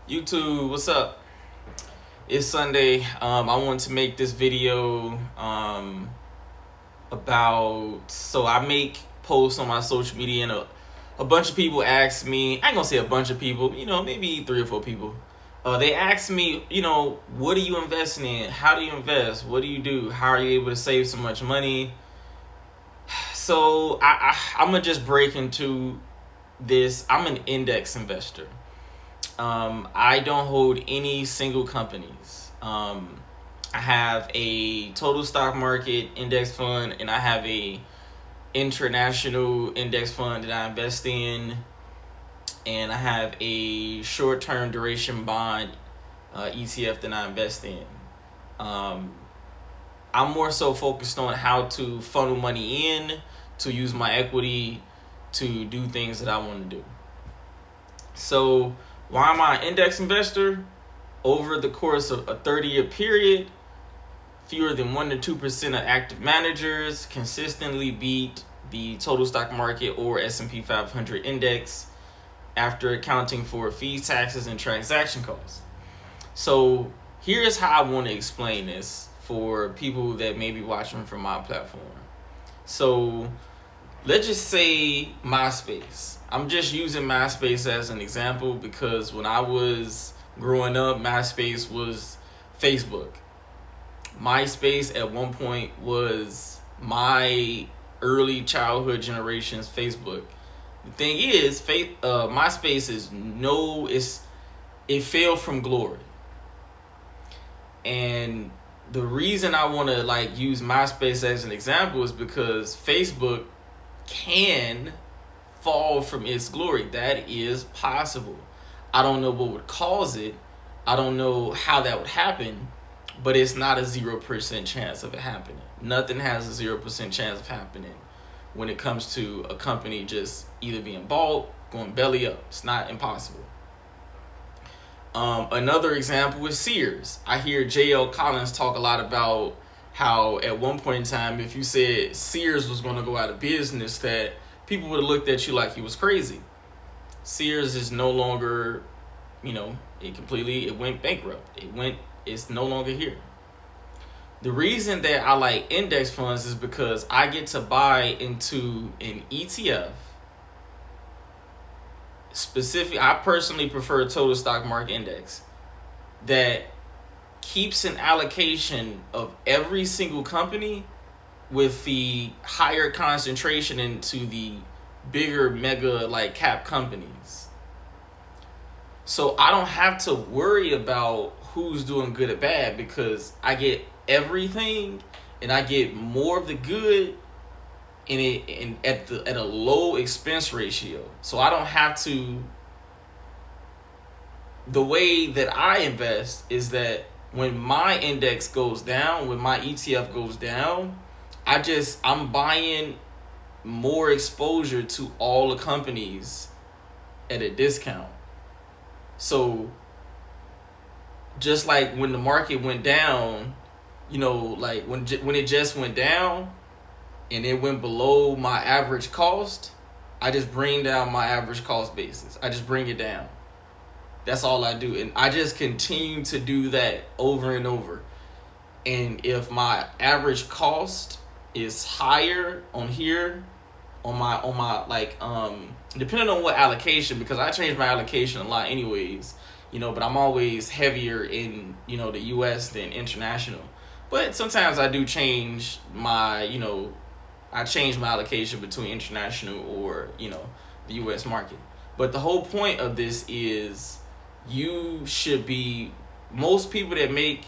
YouTube, what's up? It's Sunday. I want to make this video so I make posts on my social media, and a bunch of people ask me. I ain't gonna say a bunch of people, maybe 3 or 4 people. They ask me, what are you investing in? How do you invest? What do you do? How are you able to save so much money? So I'm gonna just break into this. I'm an index investor. I don't hold any single companies. I have a total stock market index fund, and I have a international index fund that I invest in, and I have a short-term duration bond ETF that I invest in. Um, I'm more so focused on how to funnel money in, to use my equity to do things that I want to do. So why am I an index investor? Over the course of a 30-year period, fewer than 1 to 2% of active managers consistently beat the total stock market or S&P 500 index after accounting for fees, taxes, and transaction costs. So here's how I want to explain this for people that may be watching from my platform. So let's just say MySpace. I'm just using MySpace as an example because when I was growing up, MySpace was Facebook. MySpace at one point was my early childhood generation's Facebook. The thing is, MySpace it fell from glory. And the reason I want to use MySpace as an example is because Facebook can fall from its glory. That is possible. I don't know what would cause it. I don't know how that would happen, but it's not a 0% chance of it happening. Nothing has a 0% chance of happening when it comes to a company just either being bought, going belly up. It's not impossible. Another example is Sears. I hear J.L. Collins talk a lot about how at one point in time, if you said Sears was going to go out of business, that people would have looked at you like you was crazy. Sears is no longer, it went bankrupt. It's no longer here. The reason that I like index funds is because I get to buy into an ETF. I personally prefer total stock market index that keeps an allocation of every single company with the higher concentration into the bigger mega cap companies. So I don't have to worry about who's doing good or bad because I get everything and I get more of the good at a low expense ratio. So I don't have to. The way that I invest is that when my index goes down, when my ETF goes down, I'm buying more exposure to all the companies at a discount. So just like when the market went down, when it just went down and it went below my average cost, I just bring down my average cost basis. I just bring it down. That's all I do. And I just continue to do that over and over. And if my average cost is higher on here, on my depending on what allocation, because I change my allocation a lot anyways, but I'm always heavier in, the US than international. But sometimes I do change my, I change my allocation between international or, the US market. But the whole point of this is most people that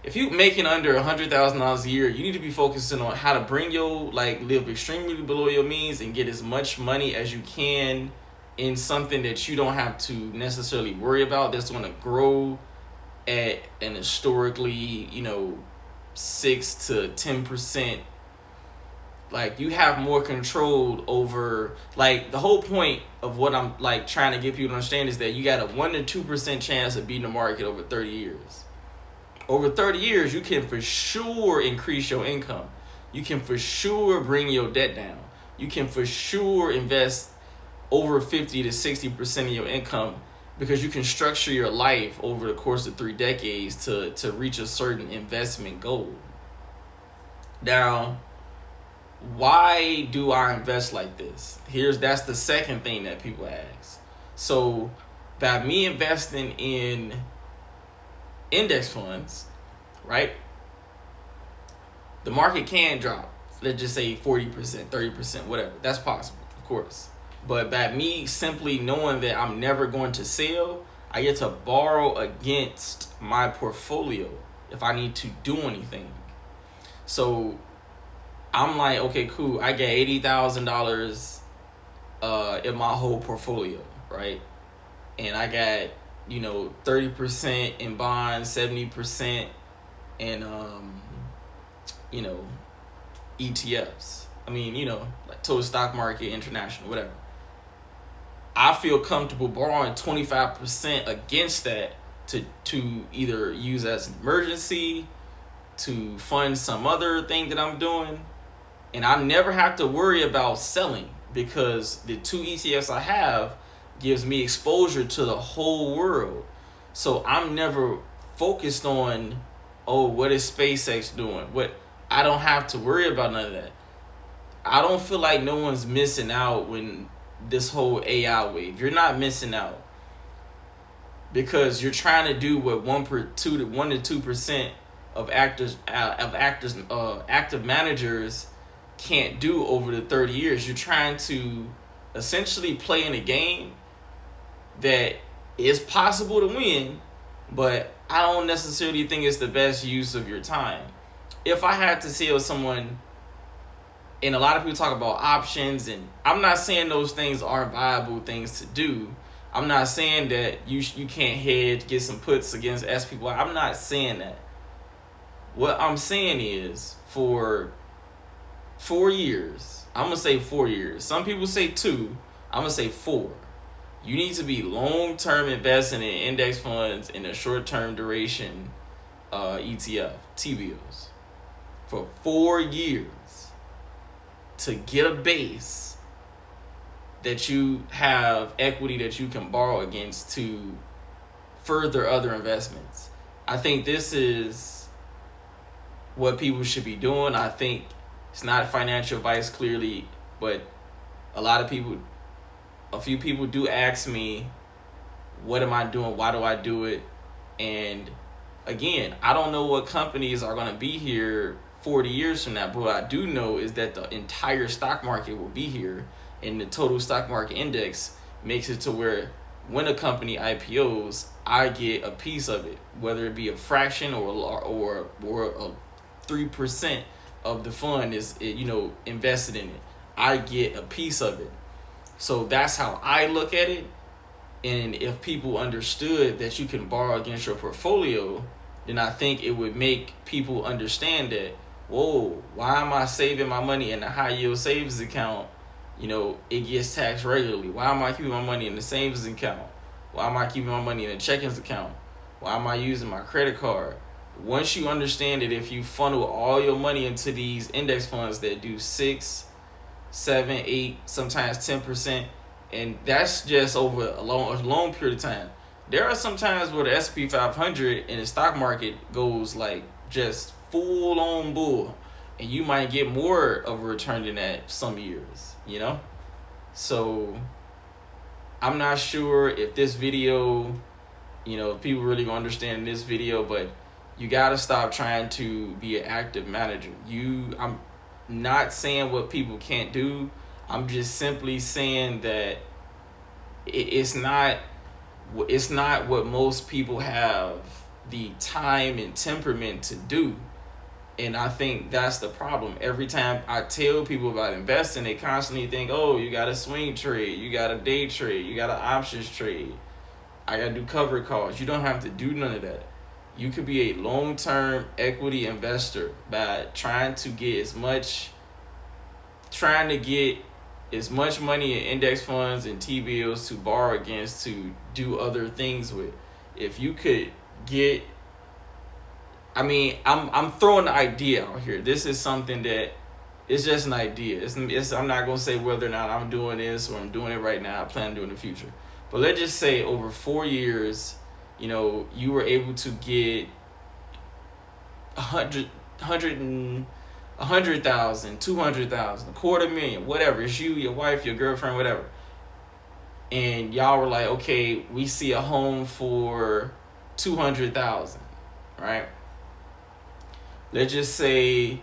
if you making under $100,000 a year, you need to be focusing on how to bring live extremely below your means and get as much money as you can in something that you don't have to necessarily worry about, that's going to grow at an historically, 6 to 10%. You have more control over, the whole point of what I'm trying to get people to understand is that you got a 1 to 2% chance of beating the market over 30 years. Over 30 years, you can for sure increase your income. You can for sure bring your debt down. You can for sure invest over 50 to 60% of your income, because you can structure your life over the course of 3 decades to reach a certain investment goal. Now, why do I invest like this? That's the second thing that people ask. So by me investing in index funds, right? The market can drop, let's just say 40%, 30%, whatever. That's possible, of course. But by me simply knowing that I'm never going to sell, I get to borrow against my portfolio if I need to do anything. So I'm like, okay, cool. I get $80,000 in my whole portfolio, right? And I got 30% in bonds, 70% in ETFs. I mean, like total stock market, international, whatever. I feel comfortable borrowing 25% against that to either use as an emergency, to fund some other thing that I'm doing. And I never have to worry about selling, because the 2 ETFs I have gives me exposure to the whole world. So I'm never focused on, what is SpaceX doing? I don't have to worry about none of that. I don't feel like no one's missing out when this whole AI wave. You're not missing out, because you're trying to do what 1 to 2% of active managers can't do over the 30 years. You're trying to essentially play in a game that is possible to win, but I don't necessarily think it's the best use of your time. If I had to sell someone, and a lot of people talk about options, and I'm not saying those things aren't viable things to do. I'm not saying that you can't hedge, get some puts against SPY. I'm not saying that. What I'm saying is, for 4 years, I'm going to say 4 years. Some people say 2. I'm going to say 4. You need to be long-term investing in index funds in a short-term duration ETF, T-bills, for 4 years to get a base that you have equity that you can borrow against to further other investments. I think this is what people should be doing. I think it's not financial advice, clearly, but a few people do ask me, what am I doing? Why do I do it? And again, I don't know what companies are going to be here 40 years from now, but what I do know is that the entire stock market will be here, and the total stock market index makes it to where when a company IPOs, I get a piece of it, whether it be a fraction or 3% of the fund is invested in it. I get a piece of it. So that's how I look at it. And if people understood that you can borrow against your portfolio, then I think it would make people understand that, whoa, why am I saving my money in a high yield savings account? It gets taxed regularly. Why am I keeping my money in the savings account? Why am I keeping my money in a checkings account? Why am I using my credit card? Once you understand that if you funnel all your money into these index funds that do 6, 7, 8, sometimes 10%, and that's just over a long period of time. There are some times where the S&P 500 in the stock market goes like just full on bull, and you might get more of a return than that some years, So I'm not sure if this video, if people really gonna understand this video, but you gotta stop trying to be an active manager. I'm not saying what people can't do. I'm just simply saying that it's not what most people have the time and temperament to do. And I think that's the problem. Every time I tell people about investing, they constantly think, oh, you got to swing trade, you got to day trade, you got to options trade, I got to do cover calls. You don't have to do none of that. You could be a long-term equity investor by trying to get as much money in index funds and T-bills to borrow against to do other things with. If you could get, I'm throwing the idea out here. This is something that it's just an idea. I'm not gonna say whether or not I'm doing this or I'm doing it right now. I plan to do it in the future. But let's just say over 4 years, you know, you were able to get 100,000, 200,000, $250,000, whatever. It's you, your wife, your girlfriend, whatever. And y'all were like, okay, we see a home for 200,000, right? Let's just say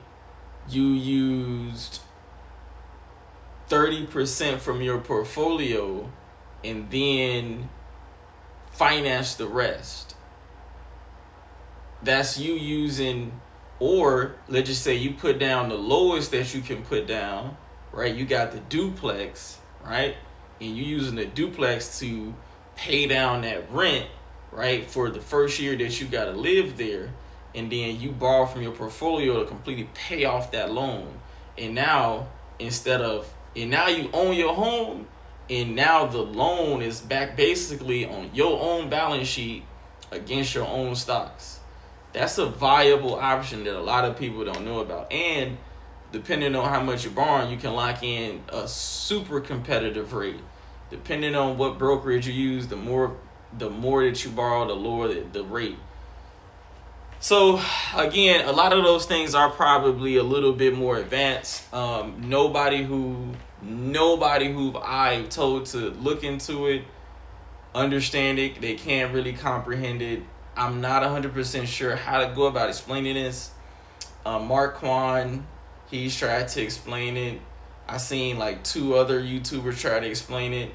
you used 30% from your portfolio and then finance the rest. That's you using, or let's just say you put down the lowest that you can put down, right? You got the duplex, right? And you using the duplex to pay down that rent, right? For the first year that you got to live there. And then you borrow from your portfolio to completely pay off that loan. And now, now you own your home, and now the loan is back basically on your own balance sheet against your own stocks. That's a viable option that a lot of people don't know about. And depending on how much you're borrowing, you can lock in a super competitive rate. Depending on what brokerage you use, the more that you borrow, the lower the rate. So again, a lot of those things are probably a little bit more advanced. Nobody who I've told to look into it, understand it, they can't really comprehend it. I'm not 100% sure how to go about explaining this. Mark Kwan, he's tried to explain it. I seen like 2 other YouTubers try to explain it,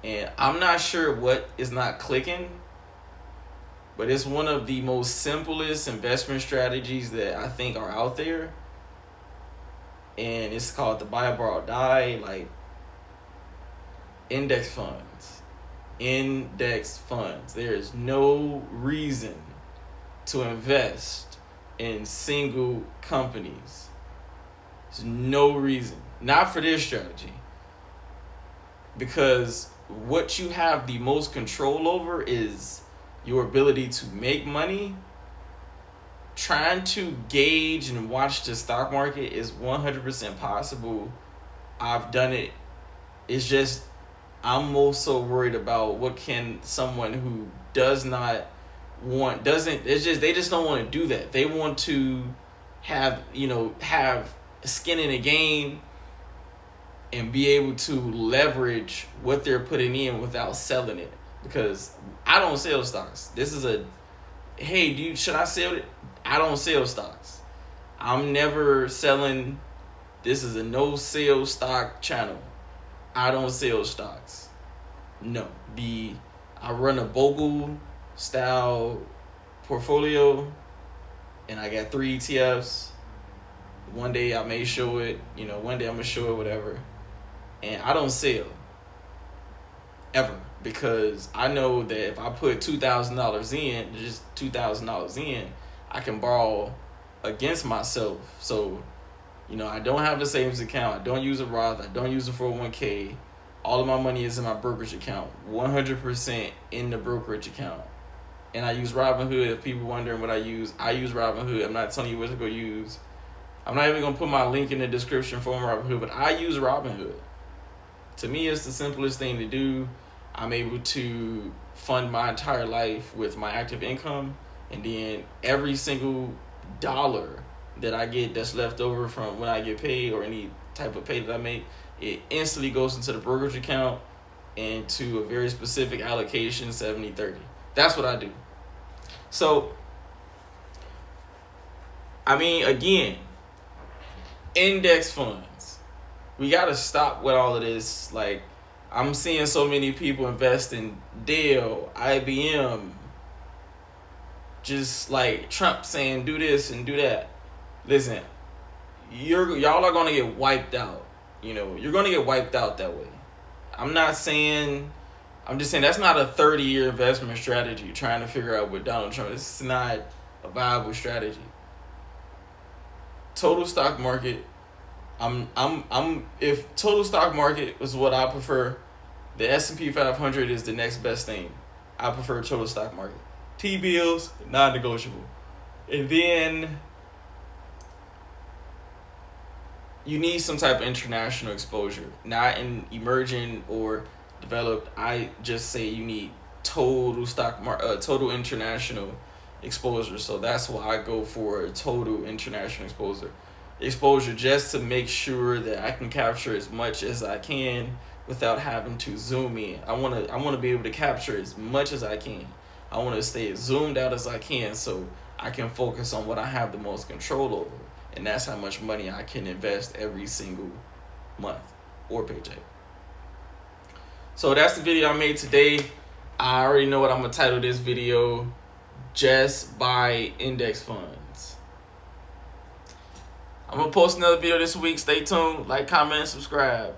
and I'm not sure what is not clicking. But it's one of the most simplest investment strategies that I think are out there. And it's called the BuyBorrowDie, like index funds. Index funds. There is no reason to invest in single companies. There's no reason. Not for this strategy. Because what you have the most control over is your ability to make money. Trying to gauge and watch the stock market is 100% possible. I've done it. It's just I'm also worried about what can someone who they just don't want to do that. They want to have skin in the game and be able to leverage what they're putting in without selling it. Because I don't sell stocks. This is should I sell it? I don't sell stocks. I'm never selling. This is a no sell stock channel. I don't sell stocks. No. I run a Bogle style portfolio, and I got 3 ETFs. One day I may show it, one day I'm gonna show it, whatever. And I don't sell. Ever. Because I know that if I put $2,000 in, just $2,000 in, I can borrow against myself. So, I don't have the savings account. I don't use a Roth. I don't use a 401k. All of my money is in my brokerage account. 100% in the brokerage account. And I use Robinhood. If people wondering what I use Robinhood. I'm not telling you what to go use. I'm not even going to put my link in the description for Robinhood, but I use Robinhood. To me, it's the simplest thing to do. I'm able to fund my entire life with my active income, and then every single dollar that I get that's left over from when I get paid or any type of pay that I make, it instantly goes into the brokerage account and to a very specific allocation, 70-30. That's what I do. So, again, index funds. We got to stop with all of this, like, I'm seeing so many people invest in Dell, IBM, just like Trump saying do this and do that. Listen, y'all are gonna get wiped out. You're gonna get wiped out that way. I'm just saying that's not a 30-year investment strategy. Trying to figure out what Donald Trump. This is not a viable strategy. Total stock market. If total stock market is what I prefer, the S&P 500 is the next best thing. I prefer total stock market. T-bills, non-negotiable. And then you need some type of international exposure. Not in emerging or developed. I just say you need total total international exposure. So that's why I go for a total international exposure, just to make sure that I can capture as much as I can without having to zoom in. I want to be able to capture as much as I can. I want to stay as zoomed out as I can so I can focus on what I have the most control over, and that's how much money I can invest every single month or paycheck. So that's the video I made today. I already know what I'm gonna title this video. Just buy index funds. I'm gonna post another video this week. Stay tuned. Like, comment, subscribe.